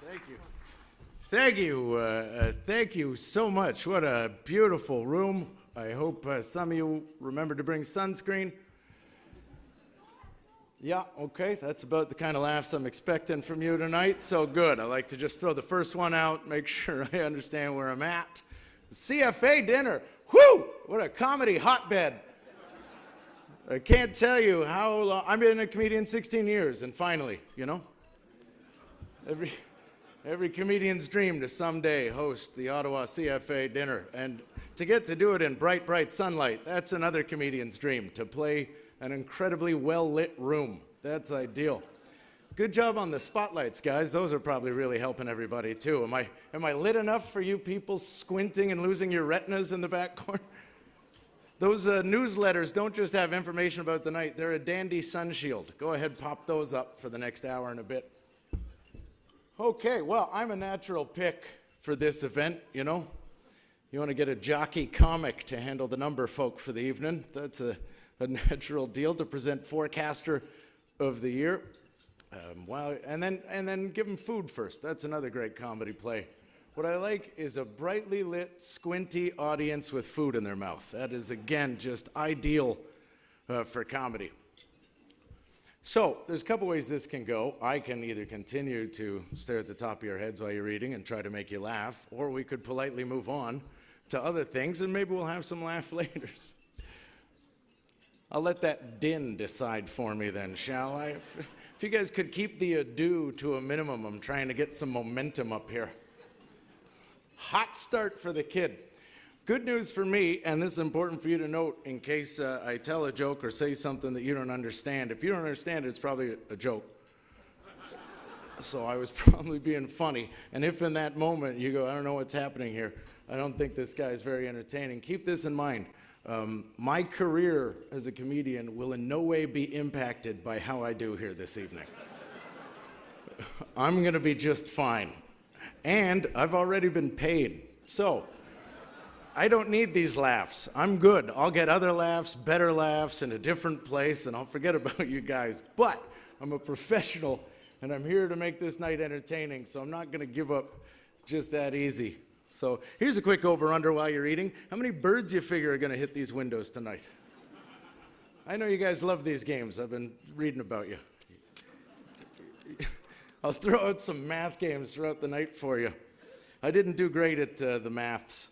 Thank you. Thank you. Thank you so much. What a beautiful room. I hope some of you remember to bring sunscreen. Yeah, okay. That's about the kind of laughs I'm expecting from you tonight. So good. I like to just throw the first one out, make sure I understand where I'm at. CFA dinner. Whew! What a comedy hotbed. I can't tell you how long. I've been a comedian 16 years, and finally, every comedian's dream to someday host the Ottawa CFA dinner. And to get to do it in bright, bright sunlight, that's another comedian's dream, to play an incredibly well-lit room. That's ideal. Good job on the spotlights, guys. Those are probably really helping everybody, too. Am I lit enough for you people squinting and losing your retinas in the back corner? Those newsletters don't just have information about the night. They're a dandy sun shield. Go ahead, pop those up for the next hour and a bit. Okay, well, I'm a natural pick for this event, You want to get a jockey comic to handle the number folk for the evening. That's a natural deal to present Forecaster of the Year. And then give them food first. That's another great comedy play. What I like is a brightly lit, squinty audience with food in their mouth. That is, again, just ideal for comedy. So there's a couple ways this can go. I can either continue to stare at the top of your heads while you're reading and try to make you laugh, or we could politely move on to other things, and maybe we'll have some laugh later. I'll let that din decide for me then, shall I? If you guys could keep the ado to a minimum, I'm trying to get some momentum up here. Hot start for the kid. Good news for me, and this is important for you to note in case I tell a joke or say something that you don't understand. If you don't understand it, it's probably a joke. So I was probably being funny. And if in that moment you go, I don't know what's happening here, I don't think this guy is very entertaining, keep this in mind. My career as a comedian will in no way be impacted by how I do here this evening. I'm going to be just fine. And I've already been paid. So I don't need these laughs. I'm good. I'll get other laughs, better laughs in a different place, and I'll forget about you guys. But I'm a professional, and I'm here to make this night entertaining, so I'm not going to give up just that easy. So here's a quick over-under while you're eating. How many birds you figure are going to hit these windows tonight? I know you guys love these games. I've been reading about you. I'll throw out some math games throughout the night for you. I didn't do great at the maths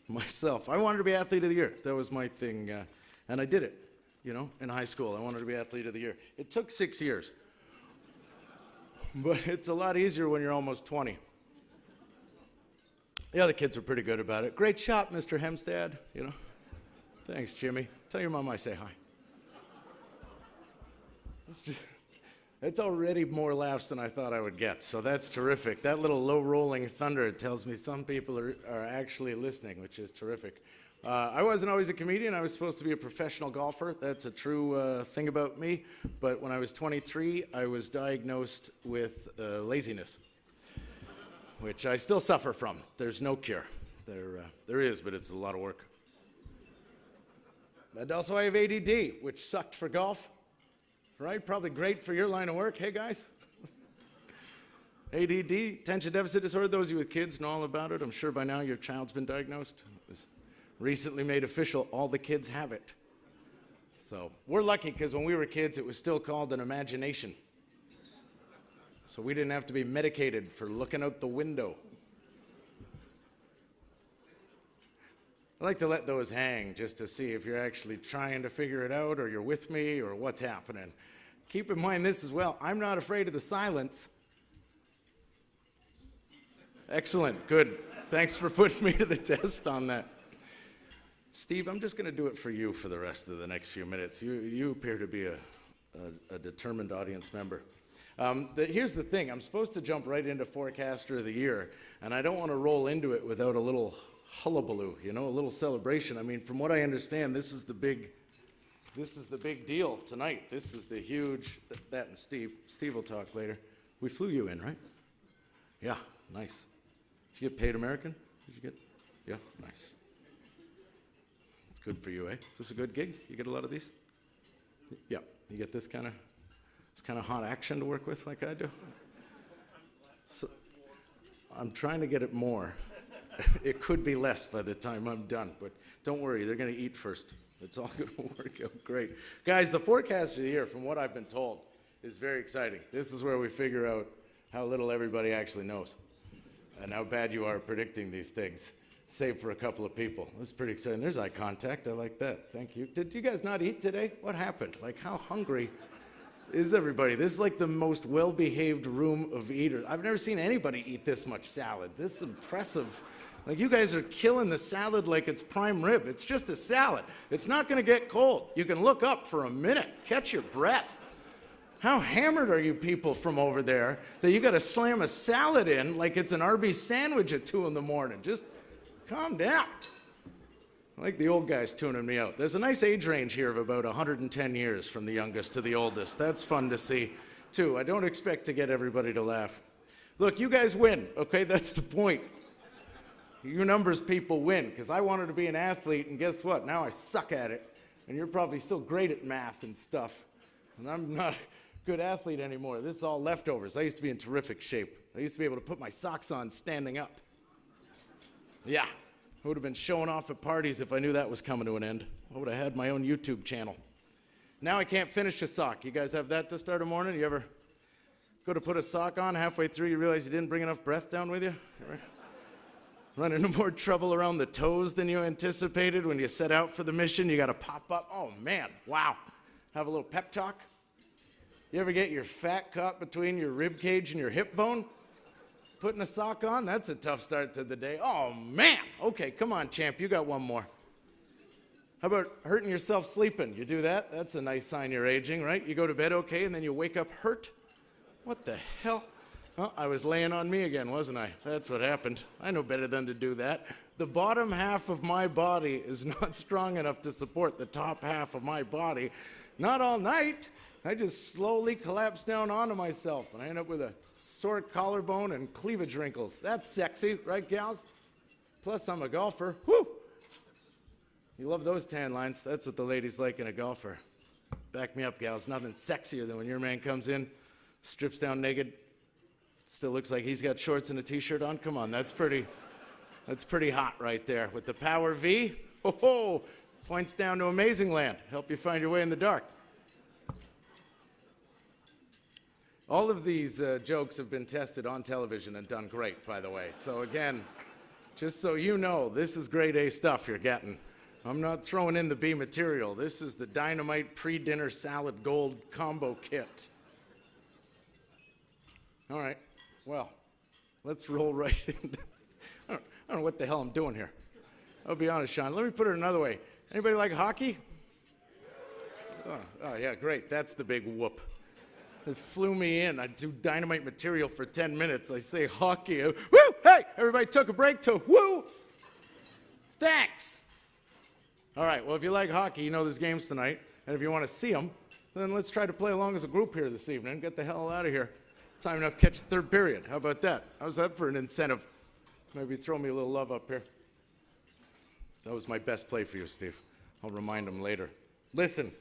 myself. I wanted to be Athlete of the Year. That was my thing, and I did it, in high school. I wanted to be Athlete of the Year. It took 6 years, but it's a lot easier when you're almost 20. The other kids were pretty good about it. Great shot, Mr. Hemstad, Thanks, Jimmy. Tell your mom I say hi. It's already more laughs than I thought I would get, so that's terrific. That little low-rolling thunder tells me some people are actually listening, which is terrific. I wasn't always a comedian. I was supposed to be a professional golfer. That's a true thing about me. But when I was 23, I was diagnosed with laziness, which I still suffer from. There's no cure. There is, but it's a lot of work. And also I have ADD, which sucked for golf. Right? Probably great for your line of work. Hey, guys. ADD, attention deficit disorder. Those of you with kids know all about it. I'm sure by now your child's been diagnosed. It was recently made official. All the kids have it. So we're lucky because when we were kids, it was still called an imagination. So we didn't have to be medicated for looking out the window. I like to let those hang just to see if you're actually trying to figure it out or you're with me or what's happening. Keep in mind this as well. I'm not afraid of the silence. Excellent. Good. Thanks for putting me to the test on that. Steve, I'm just going to do it for you for the rest of the next few minutes. You appear to be a determined audience member. Here's the thing. I'm supposed to jump right into Forecaster of the Year, and I don't want to roll into it without a little hullabaloo, a little celebration. I mean, from what I understand, this is the big deal tonight. This is the huge, that and Steve will talk later. We flew you in, right? Yeah, nice. Did you get paid American? Did you get, yeah, nice. It's good for you, eh? Is this a good gig? You get a lot of these? Yeah, you get this kind of hot action to work with like I do? So, I'm trying to get it more. It could be less by the time I'm done, but don't worry, they're going to eat first. It's all going to work out great. Guys, the forecast of the year, from what I've been told, is very exciting. This is where we figure out how little everybody actually knows and how bad you are at predicting these things, save for a couple of people. That's pretty exciting. There's eye contact. I like that. Thank you. Did you guys not eat today? What happened? Like, how hungry is everybody? This is like the most well-behaved room of eaters. I've never seen anybody eat this much salad. This is impressive. Like, you guys are killing the salad like it's prime rib. It's just a salad. It's not going to get cold. You can look up for a minute, catch your breath. How hammered are you people from over there that you got to slam a salad in like it's an Arby's sandwich at 2 in the morning? Just calm down. I like the old guys tuning me out. There's a nice age range here of about 110 years from the youngest to the oldest. That's fun to see, too. I don't expect to get everybody to laugh. Look, you guys win, okay? That's the point. You numbers people win, because I wanted to be an athlete, and guess what? Now I suck at it, and you're probably still great at math and stuff, and I'm not a good athlete anymore. This is all leftovers. I used to be in terrific shape. I used to be able to put my socks on standing up. Yeah, I would have been showing off at parties if I knew that was coming to an end. I would have had my own YouTube channel. Now I can't finish a sock. You guys have that to start a morning? You ever go to put a sock on, halfway through you realize you didn't bring enough breath down with you? Run into more trouble around the toes than you anticipated when you set out for the mission? You got to pop up. Oh, man. Wow. Have a little pep talk? You ever get your fat caught between your rib cage and your hip bone? Putting a sock on? That's a tough start to the day. Oh, man. Okay, come on, champ. You got one more. How about hurting yourself sleeping? You do that? That's a nice sign you're aging, right? You go to bed okay, and then you wake up hurt? What the hell? Oh, I was laying on me again, wasn't I? That's what happened. I know better than to do that. The bottom half of my body is not strong enough to support the top half of my body. Not all night. I just slowly collapse down onto myself, and I end up with a sore collarbone and cleavage wrinkles. That's sexy, right, gals? Plus, I'm a golfer. Woo! You love those tan lines. That's what the ladies like in a golfer. Back me up, gals. Nothing sexier than when your man comes in, strips down naked, still looks like he's got shorts and a t-shirt on. Come on, that's pretty hot right there. With the Power V, ho-ho, points down to amazing land. Help you find your way in the dark. All of these jokes have been tested on television and done great, by the way. So again, just so you know, this is grade A stuff you're getting. I'm not throwing in the B material. This is the Dynamite pre-dinner salad gold combo kit. All right, well, let's roll right in. I don't know what the hell I'm doing here. I'll be honest, Sean. Let me put it another way. Anybody like hockey? Oh yeah, great. That's the big whoop. They flew me in. I do dynamite material for 10 minutes. I say hockey. Woo! Hey, everybody took a break to woo! Thanks. All right, well, if you like hockey, you know there's games tonight. And if you want to see them, then let's try to play along as a group here this evening. Get the hell out of here. Time enough to catch the third period. How about that? How's that for an incentive? Maybe throw me a little love up here. That was my best play for you, Steve. I'll remind him later. Listen,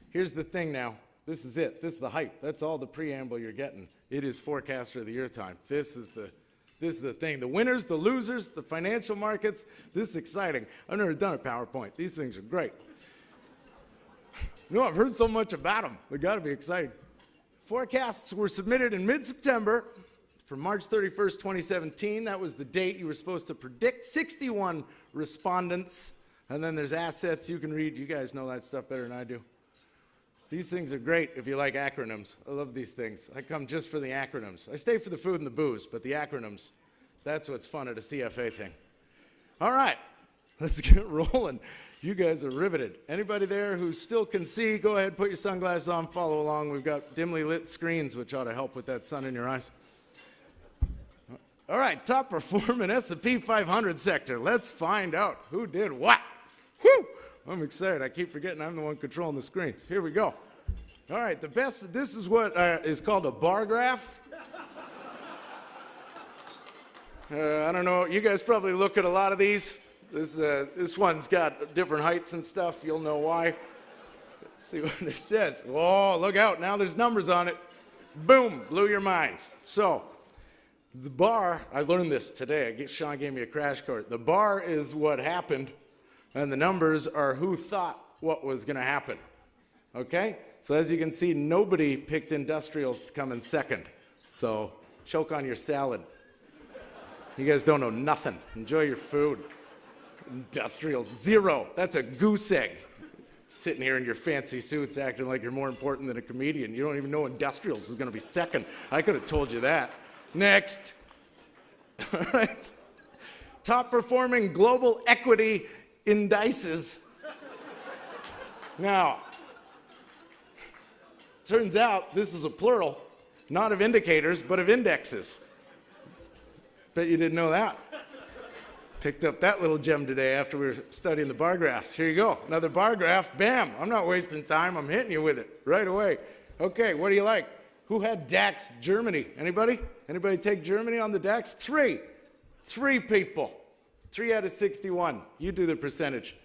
here's the thing now. This is it. This is the hype. That's all the preamble you're getting. It is Forecaster of the Year time. This is the thing. The winners, the losers, the financial markets. This is exciting. I've never done a PowerPoint. These things are great. No, I've heard so much about them. They got to be exciting. Forecasts were submitted in mid-September for March 31st, 2017. That was the date you were supposed to predict. 61 respondents. And then there's assets you can read. You guys know that stuff better than I do. These things are great if you like acronyms. I love these things. I come just for the acronyms. I stay for the food and the booze, but the acronyms, that's what's fun at a CFA thing. All right, let's get rolling. You guys are riveted. Anybody there who still can see, go ahead, put your sunglasses on, follow along. We've got dimly lit screens, which ought to help with that sun in your eyes. All right, top performing S&P 500 sector. Let's find out who did what. Whew! I'm excited. I keep forgetting I'm the one controlling the screens. Here we go. All right, the best, this is what is called a bar graph. I don't know, you guys probably look at a lot of these. This one's got different heights and stuff. You'll know why. Let's see what it says. Whoa, look out. Now there's numbers on it. Boom, blew your minds. So, The bar, I learned this today. Sean gave me a crash course. The bar is what happened, and the numbers are who thought what was going to happen. Okay? So as you can see, nobody picked industrials to come in second. So choke on your salad. You guys don't know nothing. Enjoy your food. Industrials, 0. That's a goose egg. Sitting here in your fancy suits acting like you're more important than a comedian. You don't even know industrials is going to be second. I could have told you that. Next. All right. Top performing global equity indices. Now, turns out this is a plural, not of indicators, but of indexes. Bet you didn't know that. Picked up that little gem today after we were studying the bar graphs. Here you go, another bar graph. Bam, I'm not wasting time. I'm hitting you with it right away. Okay, what do you like? Who had DAX Germany? Anybody? Anybody take Germany on the DAX? 3 people. 3 out of 61. You do the percentage.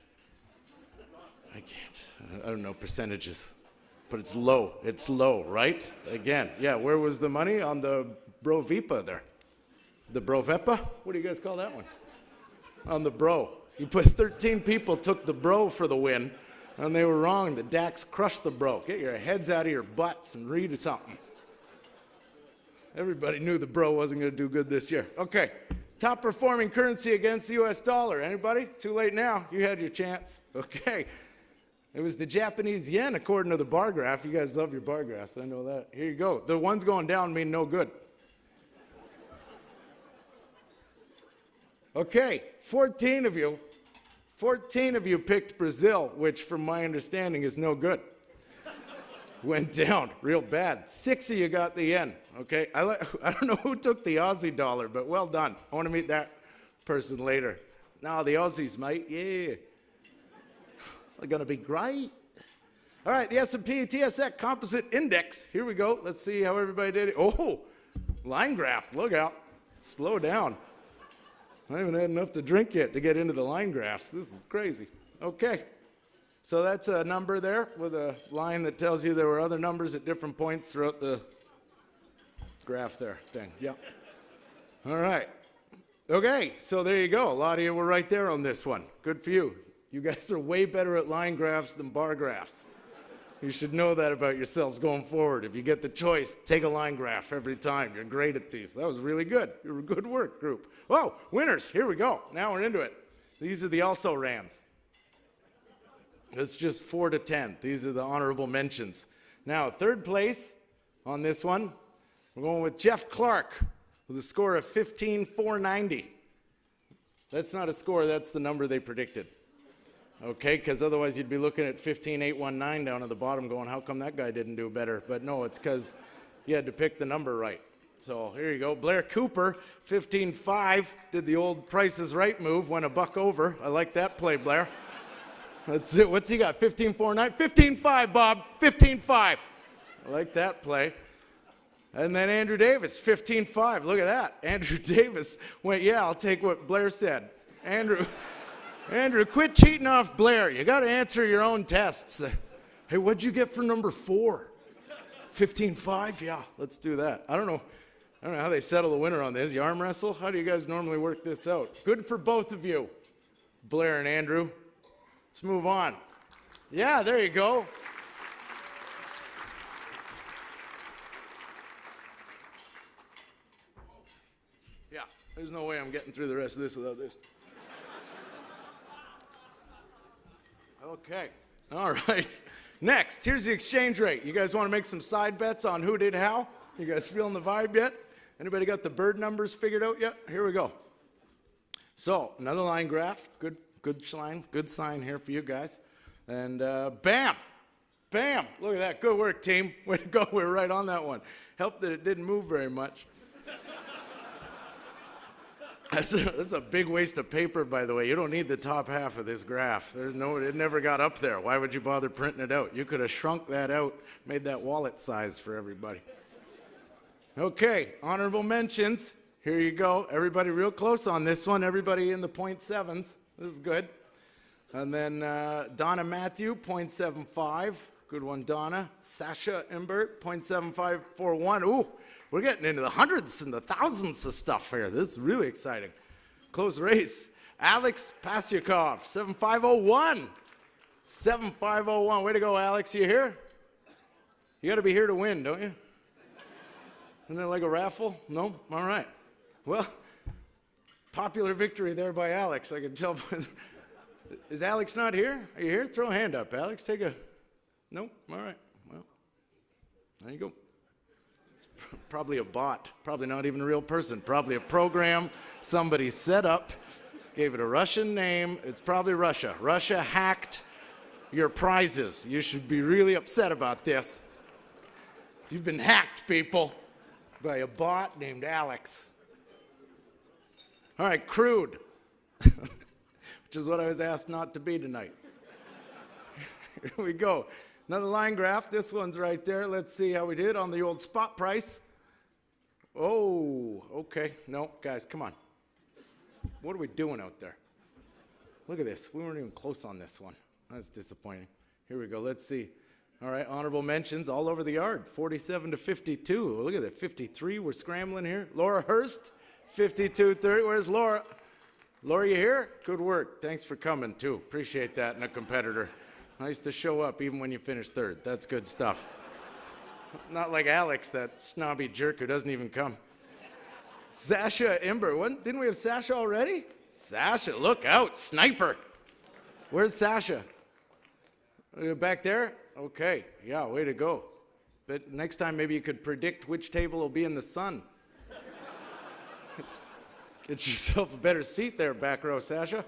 I can't. I don't know percentages. But it's low. It's low, right? Again, yeah, where was the money? On the Brovipa there. The Brovepa? What do you guys call that one? On the bro. You put 13 people took the bro for the win, and they were wrong. The DAX crushed the bro. Get your heads out of your butts and read something. Everybody knew the bro wasn't going to do good this year. Okay, top performing currency against the US dollar. Anybody? Too late now. You had your chance. Okay. It was the Japanese yen, according to the bar graph. You guys love your bar graphs. I know that. Here you go. The ones going down mean no good. Okay, 14 of you picked Brazil, which from my understanding is no good. Went down real bad. 6 of you got the yen, okay? I don't know who took the Aussie dollar, but well done. I want to meet that person later. No, the Aussies, mate, yeah. They're going to be great. All right, the S&P TSX Composite Index. Here we go. Let's see how everybody did it. Oh, line graph, look out. Slow down. I haven't had enough to drink yet to get into the line graphs. This is crazy. Okay. So that's a number there with a line that tells you there were other numbers at different points throughout the graph there thing. Yeah. All right. Okay. So there you go. A lot of you were right there on this one. Good for you. You guys are way better at line graphs than bar graphs. You should know that about yourselves going forward. If you get the choice, take a line graph every time. You're great at these. That was really good. You were good work, group. Whoa, winners. Here we go. Now we're into it. These are the also-rans. It's just 4 to 10. These are the honorable mentions. Now, third place on this one, we're going with Jeff Clark with a score of 15,490. That's not a score. That's the number they predicted. Okay, because otherwise you'd be looking at 15,819 down at the bottom going, how come that guy didn't do better? But no, it's because you had to pick the number right. So here you go. Blair Cooper, 15.5, did the old Price is Right move, went a buck over. I like that play, Blair. That's it. What's he got? 15.49? 15.5, Bob. 15.5. I like that play. And then Andrew Davis, 15.5. Look at that. Andrew Davis went, yeah, I'll take what Blair said. Andrew, quit cheating off Blair. You got to answer your own tests. Hey, what'd you get for number 4? 15.5? Yeah, let's do that. I don't know how they settle the winner on this. You arm wrestle? How do you guys normally work this out? Good for both of you, Blair and Andrew. Let's move on. Yeah, there you go. Yeah, there's no way I'm getting through the rest of this without this. Okay, all right. Next, here's the exchange rate. You guys want to make some side bets on who did how? You guys feeling the vibe yet? Anybody got the bird numbers figured out yet? Here we go. So, another line graph. Good sign here for you guys. And bam! Bam! Look at that. Good work, team. Way to go. We're right on that one. Helped that it didn't move very much. That's a big waste of paper, by the way. You don't need the top half of this graph. It never got up there. Why would you bother printing it out? You could have shrunk that out, made that wallet size for everybody. Okay, honorable mentions. Here you go. Everybody real close on this one. Everybody in the 0.7s. This is good. And then Donna Matthew, 0.75. Good one, Donna. Sasha Imbert, 0.7541. Ooh, We're getting into the hundreds and the thousands of stuff here. This is really exciting. Close race. Alex Pasyakov, 7501. 7501. Way to go, Alex. You here? You got to be here to win, don't you? Isn't it like a raffle? No? All right. Well, popular victory there by Alex. I can tell. Is Alex not here? Are you here? Throw a hand up, Alex. Take a... No? All right. Well, there you go. It's probably a bot. Probably not even a real person. Probably a program somebody set up, gave it a Russian name. It's probably Russia. Russia hacked your prizes. You should be really upset about this. You've been hacked, people, by a bot named Alex. All right, crude, which is what I was asked not to be tonight. Here we go. Another line graph. This one's right there. Let's see how we did on the old spot price. Oh, okay. No, guys, come on. What are we doing out there? Look at this. We weren't even close on this one. That's disappointing. Here we go. Let's see. All right, honorable mentions all over the yard. 47 to 52. Look at that. 53. We're scrambling here. Laura Hurst, 52-30. Where's Laura? Laura, you here? Good work. Thanks for coming, too. Appreciate that in a competitor. Nice to show up even when you finish third. That's good stuff. Not like Alex, that snobby jerk who doesn't even come. Sasha Imber. Didn't we have Sasha already? Sasha, look out. Sniper. Where's Sasha? Back there? Okay. Yeah, way to go. But next time maybe you could predict which table will be in the sun. Get yourself a better seat there, back row, Sasha.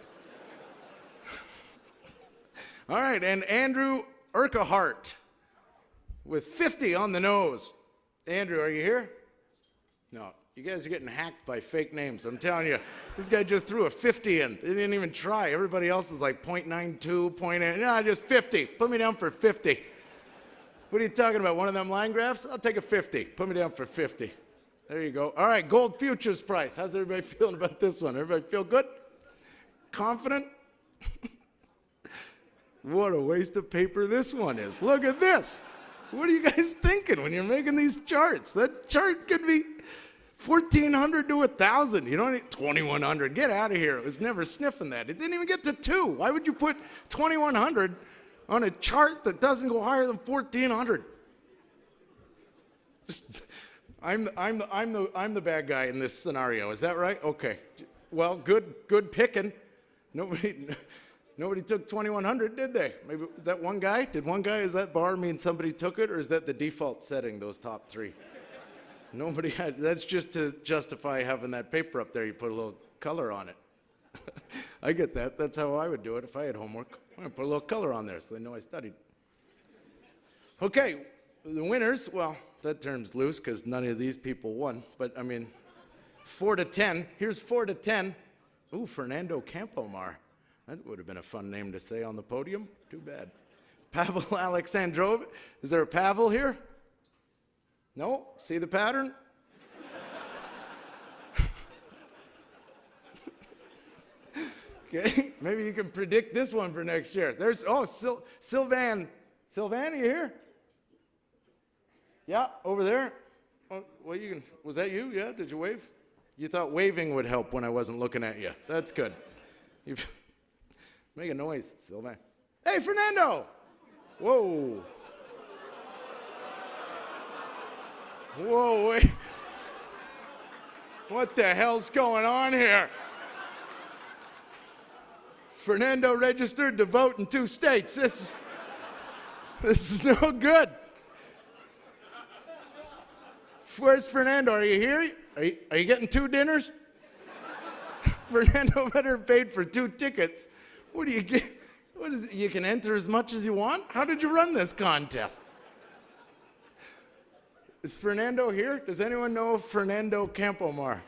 All right, and Andrew Urquhart with 50 on the nose. Andrew, are you here? No, you guys are getting hacked by fake names. I'm telling you, this guy just threw a 50 in. They didn't even try. Everybody else is like 0.92, 0.8. No, just 50. Put me down for 50. What are you talking about? One of them line graphs? I'll take a 50. Put me down for 50. There you go. All right, gold futures price. How's everybody feeling about this one? Everybody feel good? Confident? What a waste of paper this one is. Look at this. What are you guys thinking when you're making these charts? That chart could be 1,400 to 1,000. You don't need 2,100. Get out of here. It was never sniffing that. It didn't even get to 2. Why would you put 2,100 on a chart that doesn't go higher than 1,400? Just, I'm the bad guy in this scenario. Is that right? Okay. Well, good picking. Nobody took 2,100, did they? Maybe is that one guy? Did one guy? Is that bar mean somebody took it, or is that the default setting? Those top 3. Nobody had. That's just to justify having that paper up there. You put a little color on it. I get that. That's how I would do it if I had homework. I'm gonna put a little color on there so they know I studied. Okay, the winners. Well, that term's loose because none of these people won. But I mean, 4 to 10. Here's 4 to 10. Ooh, Fernando Campomar. That would have been a fun name to say on the podium. Too bad. Pavel Alexandrov. Is there a Pavel here? No? See the pattern? Okay. Maybe you can predict this one for next year. There's, Sylvan. Sylvan, are you here? Yeah, over there. Oh, well, you can, was that you? Yeah, did you wave? You thought waving would help when I wasn't looking at you. That's good. Make a noise, Sylvan. Hey, Fernando! Whoa. Whoa, wait. What the hell's going on here? Fernando registered to vote in 2 states. This is no good. Where's Fernando? Are you here? Are you getting 2 dinners? Fernando better have paid for 2 tickets. What do you get? What is it? You can enter as much as you want? How did you run this contest? Is Fernando here? Does anyone know Fernando Campomar?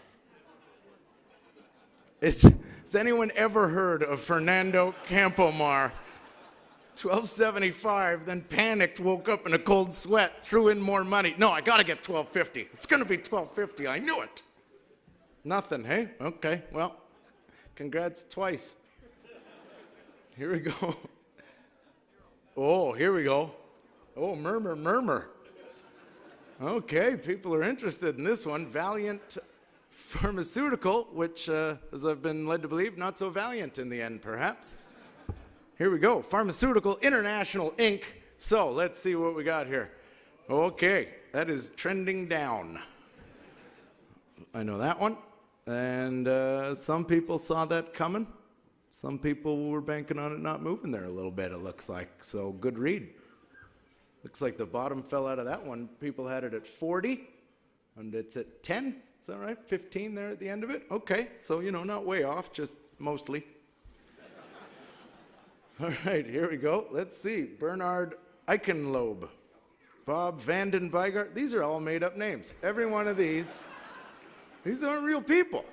Has anyone ever heard of Fernando Campomar? 1275, then panicked, woke up in a cold sweat, threw in more money. No, I gotta get 1250. It's gonna be 1250, I knew it. Nothing, hey? Okay, well, congrats twice. Here we go. Oh, here we go. Oh, murmur. Okay, people are interested in this one. Valiant Pharmaceutical, which, as I've been led to believe, not so valiant in the end, perhaps. Here we go. Pharmaceutical International, Inc. So let's see what we got here. Okay, that is trending down. I know that one. And some people saw that coming. Some people were banking on it not moving there a little bit, it looks like. So good read. Looks like the bottom fell out of that one. People had it at 40, and it's at 10. Is that right? 15 there at the end of it? Okay, so, not way off, just mostly. All right, here we go. Let's see. Bernard Eichenlob, Bob Vanden Bygart. These are all made-up names. Every one of these aren't real people.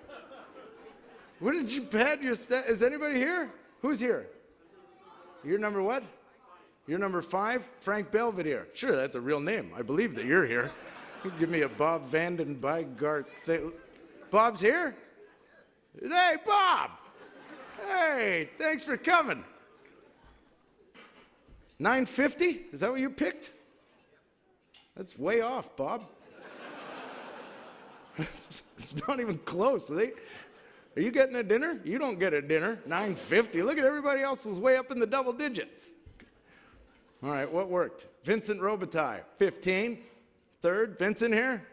What did you pad your is anybody here? Who's here? You're number what? You're number 5? Frank Belvedere. Sure, that's a real name. I believe that you're here. You give me a Bob Vanden Bygart thing. Bob's here? Hey, Bob! Hey, thanks for coming. 950? Is that what you picked? That's way off, Bob. It's not even close. Are you getting a dinner? You don't get a dinner. 950. Look at everybody else was way up in the double digits. All right, what worked? Vincent Robitaille, 15. Third, Vincent here?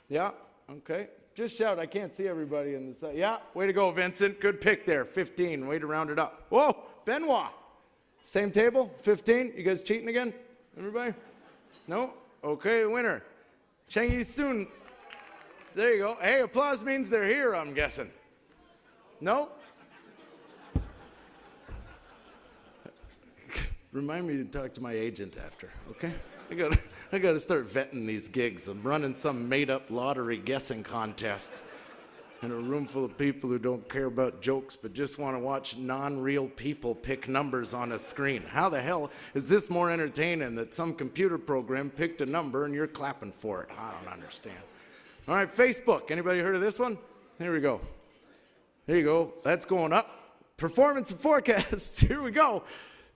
Yeah, okay. Just shout, I can't see everybody in the side. Yeah, way to go, Vincent. Good pick there, 15. Way to round it up. Whoa, Benoit. Same table, 15. You guys cheating again? Everybody? No? Okay, winner. Cheng Yi Sun. There you go. Hey, applause means they're here, I'm guessing. No? Remind me to talk to my agent after, okay? I gotta start vetting these gigs. I'm running some made-up lottery guessing contest in a room full of people who don't care about jokes but just want to watch non-real people pick numbers on a screen. How the hell is this more entertaining that some computer program picked a number and you're clapping for it? I don't understand. All right, Facebook. Anybody heard of this one? Here we go. Here you go. That's going up. Performance and forecasts. Here we go.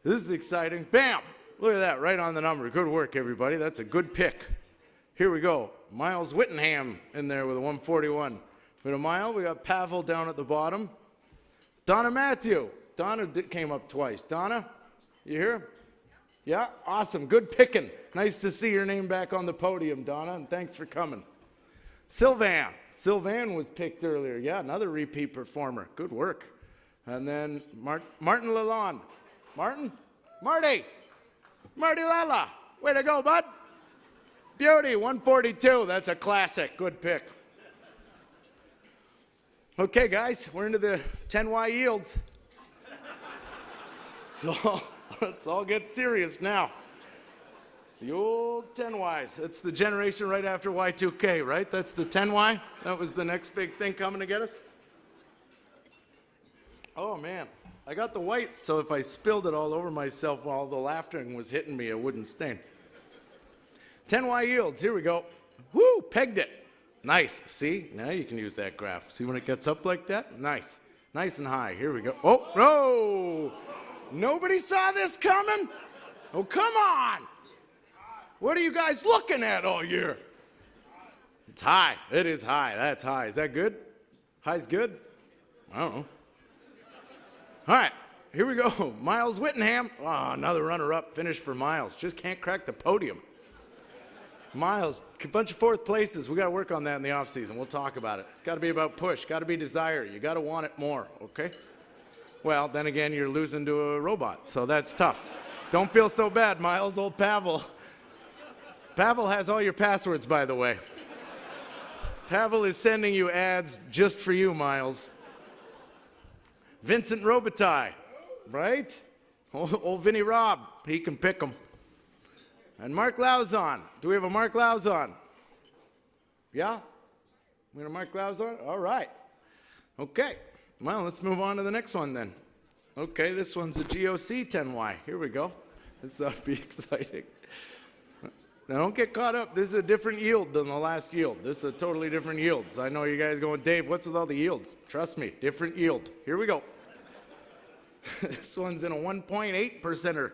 This is exciting. Bam! Look at that, right on the number. Good work, everybody. That's a good pick. Here we go. Miles Whittingham in there with a 141. We got a mile. We got Pavel down at the bottom. Donna Matthew. Donna came up twice. Donna, you here? Yeah? Awesome. Good picking. Nice to see your name back on the podium, Donna, and thanks for coming. Sylvan. Sylvan was picked earlier. Yeah, another repeat performer. Good work. And then Martin Lalonde. Martin? Marty Lala. Way to go, bud. Beauty, 142. That's a classic. Good pick. Okay, guys, we're into the 10Y yields. So let's all get serious now. The old 10Ys. That's the generation right after Y2K, right? That's the 10Y? That was the next big thing coming to get us? Oh, man. I got the white, so if I spilled it all over myself while the laughing was hitting me, it wouldn't stain. 10Y yields. Here we go. Woo! Pegged it. Nice. See? Now you can use that graph. See when it gets up like that? Nice. Nice and high. Here we go. Oh, no! Nobody saw this coming? Oh, come on! What are you guys looking at all year? It's high. It is high. That's high. Is that good? High's good? I don't know. All right. Here we go. Miles Whittingham. Oh, another runner-up finish for Miles. Just can't crack the podium. Miles, a bunch of fourth places. We got to work on that in the off season. We'll talk about it. It's got to be about push. Got to be desire. You got to want it more. Okay? Well, then again, you're losing to a robot, so that's tough. Don't feel so bad, Miles. Old Pavel. Pavel has all your passwords, by the way. Pavel is sending you ads just for you, Miles. Vincent Robitaille, right? Old Vinny Robb, he can pick them. And Mark Lauzon. Do we have a Mark Lauzon? Yeah? We got a Mark Lauzon? All right. Okay. Well, let's move on to the next one then. Okay, this one's a GOC 10Y. Here we go. This ought to be exciting. Now, don't get caught up. This is a different yield than the last yield. This is a totally different yield. So I know you guys going, Dave, what's with all the yields? Trust me, different yield. Here we go. This one's in a 1.8%er.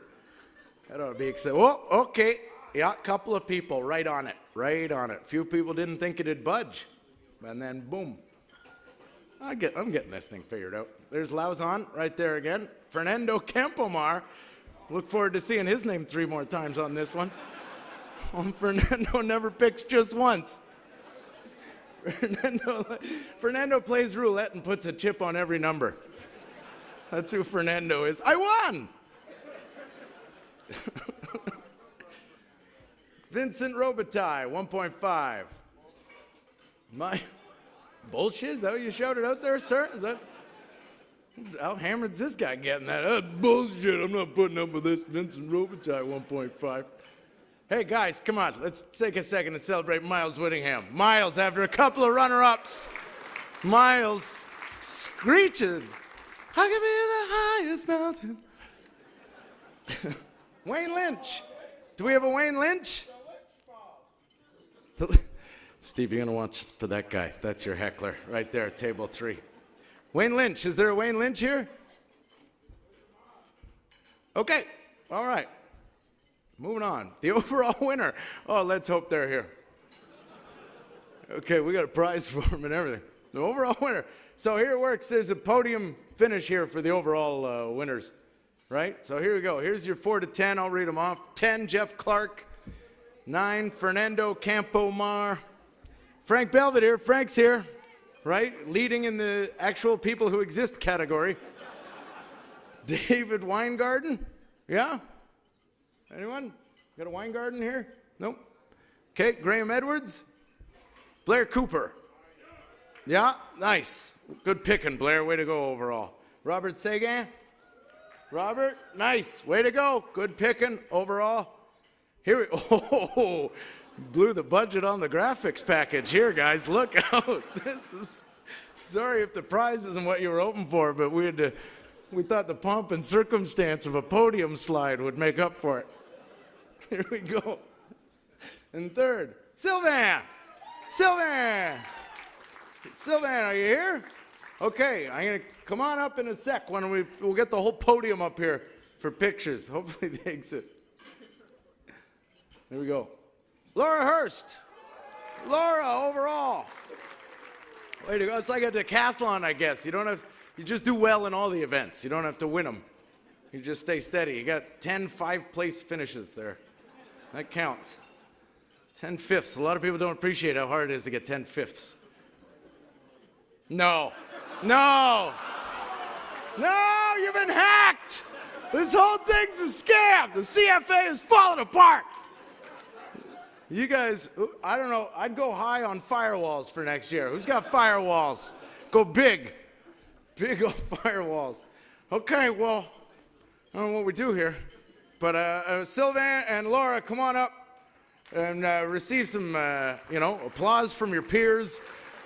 That ought to be exciting. Oh, okay. Yeah, a couple of people right on it, right on it. Few people didn't think it'd budge, and then boom. I'm getting this thing figured out. There's Lauzon right there again. Fernando Campomar. Look forward to seeing his name 3 more times on this one. Fernando never picks just once. Fernando plays roulette and puts a chip on every number. That's who Fernando is. I won! Vincent Robitaille, 1.5. My bullshit? Is that what you shouted out there, sir? Is that how hammered's this guy getting that? That's bullshit. I'm not putting up with this. Vincent Robitaille, 1.5. Hey guys, come on. Let's take a second to celebrate Miles Whittingham. Miles, after a couple of runner-ups, Miles screeching, I can be the highest mountain. Wayne Lynch. Do we have a Wayne Lynch? Steve, you're going to watch for that guy. That's your heckler right there, table 3. Wayne Lynch. Is there a Wayne Lynch here? Okay. All right. Moving on. The overall winner. Oh, let's hope they're here. Okay, we got a prize for them and everything. The overall winner. So here it works. There's a podium finish here for the overall winners. Right? So here we go. Here's your 4 to 10. I'll read them off. 10, Jeff Clark. 9, Fernando Campomar. Frank Belvedere. Frank's here. Right? Leading in the actual people who exist category. David Weingarten. Yeah? Anyone? Got a Weingarten here? Nope. Okay, Graham Edwards. Blair Cooper. Yeah? Nice. Good picking, Blair. Way to go overall. Robert Sagan. Robert, nice. Way to go. Good picking overall. Here we oh, blew the budget on the graphics package here, guys. Look out. This is sorry if the prize isn't what you were hoping for, but we thought the pomp and circumstance of a podium slide would make up for it. Here we go. And third, Sylvain. Sylvain. Sylvain, are you here? Okay, I'm going to come on up in a sec when we'll get the whole podium up here for pictures. Hopefully they exist. There we go. Laura Hurst. Laura, overall. Way to go. It's like a decathlon, I guess. You just do well in all the events. You don't have to win them. You just stay steady. You got 10 5-place finishes there. That counts. 10 fifths. A lot of people don't appreciate how hard it is to get 10 fifths. No. No! No, you've been hacked! This whole thing's a scam! The CFA is falling apart! You guys, I don't know, I'd go high on firewalls for next year. Who's got firewalls? Go big. Big on firewalls. Okay, well, I don't know what we do here, but Sylvain and Laura, come on up and receive some, applause from your peers,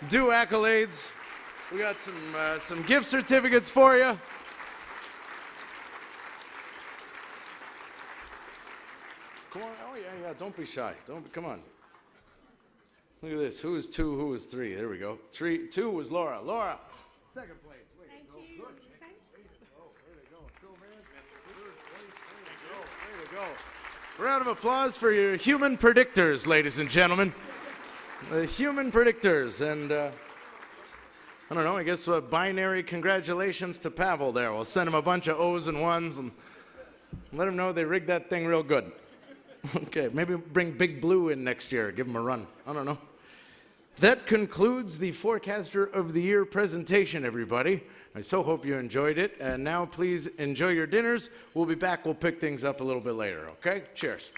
due accolades. We got some gift certificates for you. Come on. Oh, yeah. Don't be shy. Come on. Look at this. Who was 2? Who was 3? There we go. 2 was Laura. Laura, second place. Way to go. Good. Way to go. Sylvain. Way to go. Round of applause for your human predictors, ladies and gentlemen. The human predictors. And I don't know, I guess binary congratulations to Pavel there. We'll send him a bunch of O's and 1s and let him know they rigged that thing real good. Okay, maybe bring Big Blue in next year. Give him a run. I don't know. That concludes the Forecaster of the Year presentation, everybody. I so hope you enjoyed it. And now please enjoy your dinners. We'll be back. We'll pick things up a little bit later, okay? Cheers.